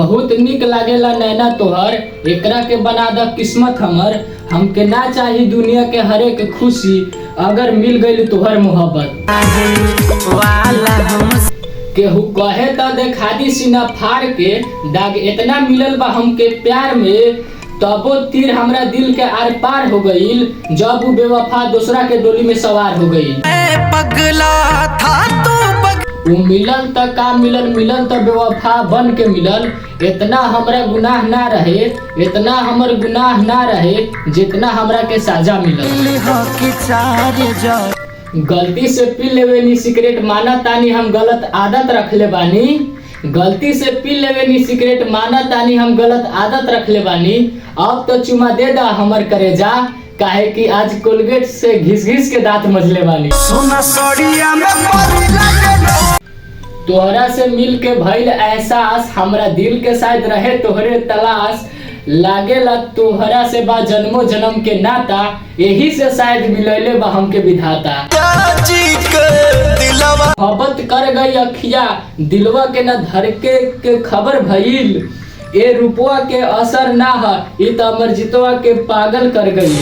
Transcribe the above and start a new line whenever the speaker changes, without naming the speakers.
बहुत निक लागेला नैना तोहर, एकरा के बना द किस्मत हमर। हमके ना चाही दुनिया के हर एक खुशी, अगर मिल गई तोहर मोहब्बत। केहू कहे त देखा दी सीना फाड़ के, दाग इतना मिलल बा हमके प्यार में, तबो तीर हमरा दिल के आर पार हो गईल, जब वो बेवफा दूसरा के डोली में सवार हो गई।
पगला था तू
वो मिलल त का मिलल, मिलल त बेवफा बन के मिलल। इतना हमरा गुनाह ना रहे, इतना हमर गुनाह ना रहे, जितना हमरा के साजा मिलल। गलती से पी लेवे नी सिगरेट, माना तानी हम गलत आदत रख ले बानी। गलती से पी लेवे नी सिगरेट, माना तानी हम गलत आदत रख ले बानी। अब तो चुमा दे दा हमर करेजा, काहे कि आज कोलगेट से घिस घिस के दांत मजले बानी।
सोना सड़िया में
तोहरा से मिल के भइल एहसास, हमरा दिल के शायद रहे तोहरे तलाश। लागेला तोहरा से बा जन्मों जन्म के नाता, यही से शायद मिलैले बा हमके विधाता। मोहब्बत कर गई अखिया, दिलवा के न धड़के के खबर भइल। ए रूपवा के असर ना है, इ त अमर जितवा के पागल कर गई।